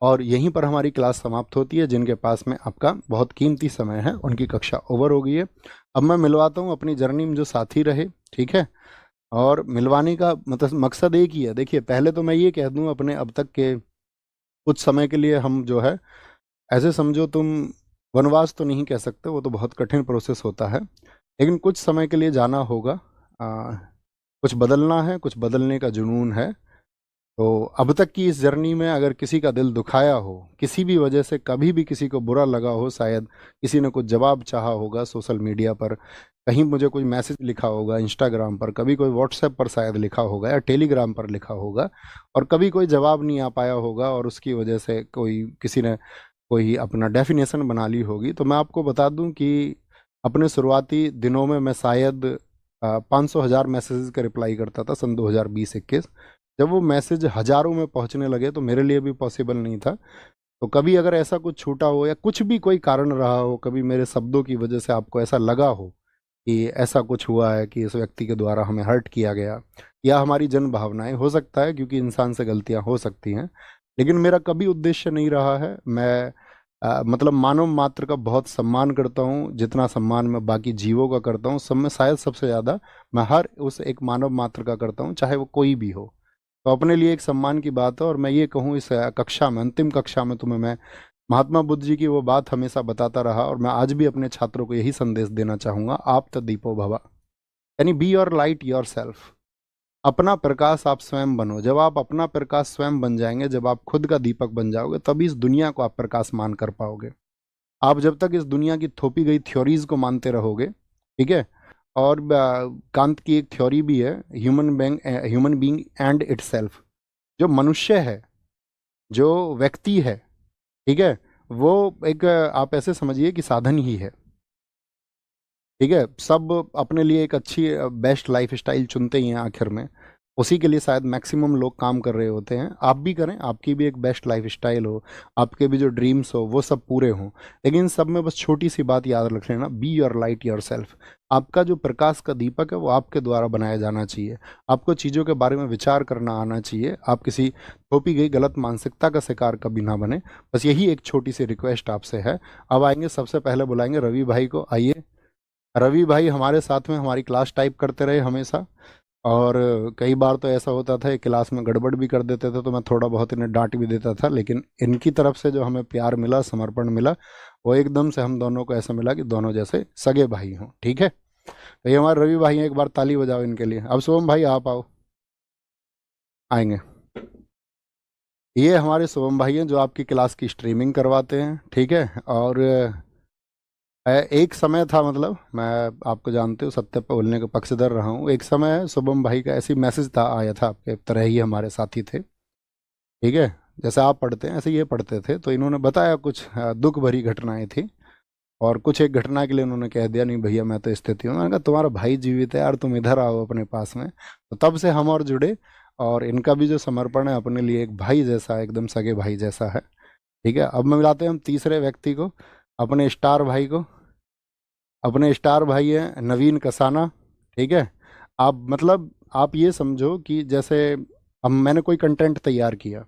और यहीं पर हमारी क्लास समाप्त होती है। जिनके पास में आपका बहुत कीमती समय है उनकी कक्षा ओवर हो गई है। अब मैं मिलवाता हूँ अपनी जर्नी में जो साथी रहे, ठीक है। और मिलवाने का मतलब मकसद एक ही है। देखिए, पहले तो मैं ये कह दूं अपने अब तक के कुछ समय के लिए हम जो है, ऐसे समझो तुम, वनवास तो नहीं कह सकते, वो तो बहुत कठिन प्रोसेस होता है, लेकिन कुछ समय के लिए जाना होगा। कुछ बदलना है, कुछ बदलने का जुनून है। तो अब तक की इस जर्नी में अगर किसी का दिल दुखाया हो, किसी भी वजह से कभी भी किसी को बुरा लगा हो, शायद किसी ने कुछ जवाब चाहा होगा सोशल मीडिया पर, कहीं मुझे कोई मैसेज लिखा होगा इंस्टाग्राम पर, कभी कोई व्हाट्सएप पर शायद लिखा होगा या टेलीग्राम पर लिखा होगा, और कभी कोई जवाब नहीं आ पाया होगा और उसकी वजह से कोई किसी ने कोई अपना डेफिनेशन बना ली होगी, तो मैं आपको बता दूं कि अपने शुरुआती दिनों में मैं शायद 500,000 मैसेजेस का रिप्लाई करता था सन 2020-21। जब वो मैसेज हजारों में पहुंचने लगे तो मेरे लिए भी पॉसिबल नहीं था। तो कभी अगर ऐसा कुछ छूटा हो या कुछ भी कोई कारण रहा हो, कभी मेरे शब्दों की वजह से आपको ऐसा लगा हो कि ऐसा कुछ हुआ है कि इस व्यक्ति के द्वारा हमें हर्ट किया गया, या हमारी जन भावनाएं, हो सकता है क्योंकि इंसान से गलतियां हो सकती हैं, लेकिन मेरा कभी उद्देश्य नहीं रहा है। मैं मतलब मानव मात्र का बहुत सम्मान करता हूँ, जितना सम्मान मैं बाकी जीवों का करता हूँ, सब में शायद सबसे ज़्यादा मैं हर उस एक मानव मात्र का करता हूँ, चाहे वो कोई भी हो। तो अपने लिए एक सम्मान की बात है। और मैं ये कहूँ, इस कक्षा में, अंतिम कक्षा में तुम्हें मैं महात्मा बुद्ध जी की वो बात हमेशा बताता रहा, और मैं आज भी अपने छात्रों को यही संदेश देना चाहूँगा, आप तदीपो भवा, यानी be your light your self. अपना प्रकाश आप स्वयं बनो। जब आप अपना प्रकाश स्वयं बन जाएंगे, जब आप खुद का दीपक बन जाओगे, तभी इस दुनिया को आप प्रकाश मान कर पाओगे। आप जब तक इस दुनिया की थोपी गई थ्योरीज को मानते रहोगे, ठीक है। और कांत की एक थ्योरी भी है, ह्यूमन बीइंग एंड इटसेल्फ। जो मनुष्य है, जो व्यक्ति है, ठीक है, वो एक आप ऐसे समझिए कि साधन ही है, ठीक है। सब अपने लिए एक अच्छी बेस्ट लाइफ स्टाइल चुनते ही हैं आखिर में, उसी के लिए शायद मैक्सिमम लोग काम कर रहे होते हैं। आप भी करें, आपकी भी एक बेस्ट लाइफ स्टाइल हो, आपके भी जो ड्रीम्स हो वो सब पूरे हों, लेकिन इन सब में बस छोटी सी बात याद रख लेना, be your light your self. आपका जो प्रकाश का दीपक है वो आपके द्वारा बनाया जाना चाहिए। आपको चीज़ों के बारे में विचार करना आना चाहिए। आप किसी थोपी गई गलत मानसिकता का शिकार कभी ना बने। बस यही एक छोटी सी रिक्वेस्ट आपसे है। अब आएंगे, सबसे पहले बुलाएंगे रवि भाई को। आइए, रवि भाई हमारे साथ में हमारी क्लास टाइप करते रहे हमेशा। और कई बार तो ऐसा होता था, ये क्लास में गड़बड़ भी कर देते थे, तो मैं थोड़ा बहुत इन्हें डांट भी देता था, लेकिन इनकी तरफ से जो हमें प्यार मिला, समर्पण मिला, वो एकदम से हम दोनों को ऐसा मिला कि दोनों जैसे सगे भाई हों, ठीक है। तो ये हमारे रवि भाई हैं, एक बार ताली बजाओ इनके लिए। अब शुभम भाई आप आओ, आएंगे। ये हमारे शुभम भाई हैं जो आपकी क्लास की स्ट्रीमिंग करवाते हैं, ठीक है। और एक समय था, मतलब मैं, आपको जानते हो, सत्य पे बोलने का पक्षधर रहा हूँ। एक समय शुभम भाई का ऐसी मैसेज था, आया था, आपके तरह ही हमारे साथी थे, ठीक है। जैसे आप पढ़ते हैं ऐसे ये पढ़ते थे, तो इन्होंने बताया कुछ दुख भरी घटनाएं थी, और कुछ एक घटना के लिए उन्होंने कह दिया, नहीं भैया मैं तो स्थिति हूँ। मैंने कहा तुम्हारा भाई जीवित है यार, तुम इधर आओ अपने पास में। तो तब से हम और जुड़े, और इनका भी जो समर्पण है अपने लिए एक भाई जैसा है, एकदम सगे भाई जैसा है, ठीक है। अब मैं मिलाते हैं हम तीसरे व्यक्ति को, अपने स्टार भाई को। अपने स्टार भाई हैं नवीन कसाना, ठीक है। आप मतलब आप ये समझो कि जैसे अब मैंने कोई कंटेंट तैयार किया,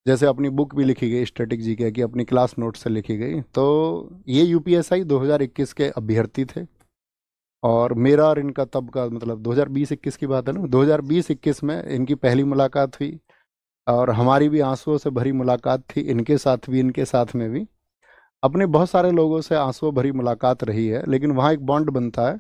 जैसे अपनी बुक भी लिखी गई स्टैटिक जीके की, अपनी क्लास नोट से लिखी गई, तो ये यूपीएसआई 2021 के अभ्यर्थी थे। और मेरा और इनका तब का मतलब 2020-21 की बात है ना, 2020-21 में इनकी पहली मुलाकात हुई, और हमारी भी आंसुओं से भरी मुलाकात थी, इनके साथ भी इनके साथ में भी। अपने बहुत सारे लोगों से आंसुओं भरी मुलाकात रही है, लेकिन वहाँ एक बॉन्ड बनता है।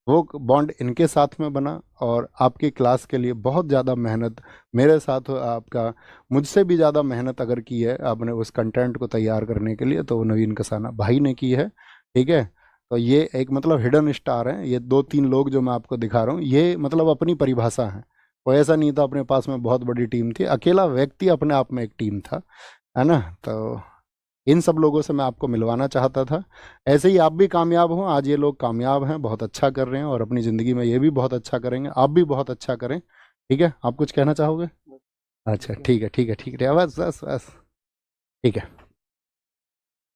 वो बॉन्ड इनके साथ में बना, और आपकी क्लास के लिए बहुत ज़्यादा मेहनत मेरे साथ आपका, मुझसे भी ज़्यादा मेहनत अगर की है आपने उस कंटेंट को तैयार करने के लिए, तो वो नवीन कसाना भाई ने की है, ठीक है। तो ये एक मतलब हिडन स्टार हैं, ये दो तीन लोग जो मैं आपको दिखा रहा हूँ, ये मतलब अपनी परिभाषा है। वो ऐसा नहीं था अपने पास में बहुत बड़ी टीम थी, अकेला व्यक्ति अपने आप में एक टीम था, है ना। तो इन सब लोगों से मैं आपको मिलवाना चाहता था। ऐसे ही आप भी कामयाब हों, आज ये लोग कामयाब हैं, बहुत अच्छा कर रहे हैं, और अपनी ज़िंदगी में ये भी बहुत अच्छा करेंगे, आप भी बहुत अच्छा करें, ठीक है। आप कुछ कहना चाहोगे? अच्छा, ठीक है, ठीक है, ठीक है, बस बस बस, ठीक है।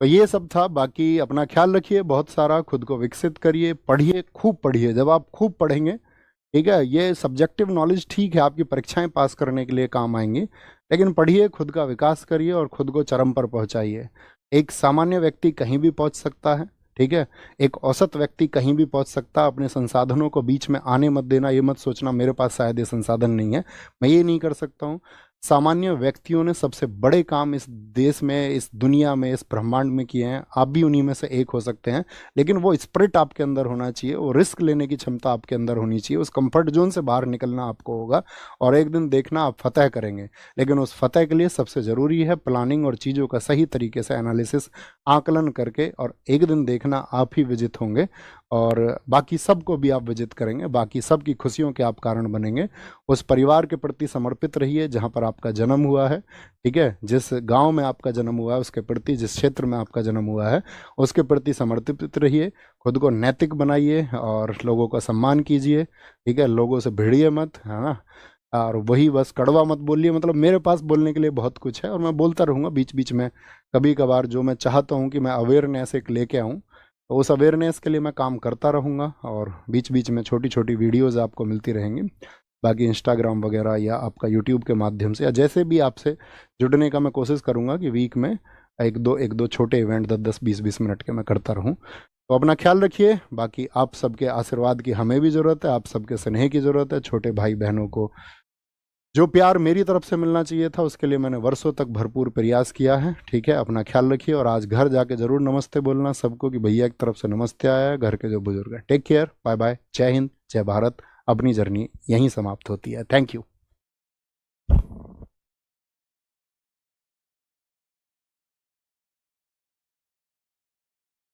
तो ये सब था, बाकी अपना ख्याल रखिए, बहुत सारा खुद को विकसित करिए, पढ़िए, खूब पढ़िए। जब आप खूब पढ़ेंगे ठीक है, ये सब्जेक्टिव नॉलेज ठीक है, आपकी परीक्षाएं पास करने के लिए काम आएंगी, लेकिन पढ़िए, खुद का विकास करिए और खुद को चरम पर पहुंचाइए। एक सामान्य व्यक्ति कहीं भी पहुंच सकता है, ठीक है, एक औसत व्यक्ति कहीं भी पहुंच सकता है। अपने संसाधनों को बीच में आने मत देना, ये मत सोचना मेरे पास शायद ये संसाधन नहीं है, मैं ये नहीं कर सकता हूँ। सामान्य व्यक्तियों ने सबसे बड़े काम इस देश में, इस दुनिया में, इस ब्रह्मांड में किए हैं, आप भी उन्हीं में से एक हो सकते हैं। लेकिन वो स्पिरिट आपके अंदर होना चाहिए, वो रिस्क लेने की क्षमता आपके अंदर होनी चाहिए, उस कंफर्ट जोन से बाहर निकलना आपको होगा, और एक दिन देखना आप फतह करेंगे। लेकिन उस फतह के लिए सबसे ज़रूरी है प्लानिंग और चीज़ों का सही तरीके से एनालिसिस, आकलन करके, और एक दिन देखना आप ही विजित होंगे, और बाकी सबको भी आप विजित करेंगे, बाकी सबकी खुशियों के आप कारण बनेंगे। उस परिवार के प्रति समर्पित रहिए जहाँ पर आपका जन्म हुआ है, ठीक है, जिस गांव में आपका जन्म हुआ है उसके प्रति, जिस क्षेत्र में आपका जन्म हुआ है उसके प्रति समर्पित रहिए। खुद को नैतिक बनाइए और लोगों का सम्मान कीजिए, ठीक है, लोगों से भिड़िए मत, है ना। और वही बस कड़वा मत बोलिए, मतलब मेरे पास बोलने के लिए बहुत कुछ है और मैं बोलता रहूँगा बीच बीच में, कभी कभार जो मैं चाहता हूँ कि मैं अवेयरनेस एक लेके आऊँ, तो उस अवेयरनेस के लिए मैं काम करता रहूँगा, और बीच बीच में छोटी छोटी वीडियोज़ आपको मिलती रहेंगी। बाकी इंस्टाग्राम वगैरह या आपका यूट्यूब के माध्यम से या जैसे भी आपसे जुड़ने का मैं कोशिश करूँगा कि वीक में एक दो छोटे इवेंट 10-10 20-20 मिनट के मैं करता रहूँ। तो अपना ख्याल रखिए। बाकी आप सबके आशीर्वाद की हमें भी ज़रूरत है, आप सबके स्नेह की ज़रूरत है। छोटे भाई बहनों को जो प्यार मेरी तरफ से मिलना चाहिए था उसके लिए मैंने वर्षों तक भरपूर प्रयास किया है, ठीक है। अपना ख्याल रखिए, और आज घर जाके ज़रूर नमस्ते बोलना सबको कि भैया की तरफ से नमस्ते आया है, घर के जो बुजुर्ग हैं। टेक केयर, बाय बाय, जय हिंद, जय भारत। अपनी जर्नी यहीं समाप्त होती है। Thank you.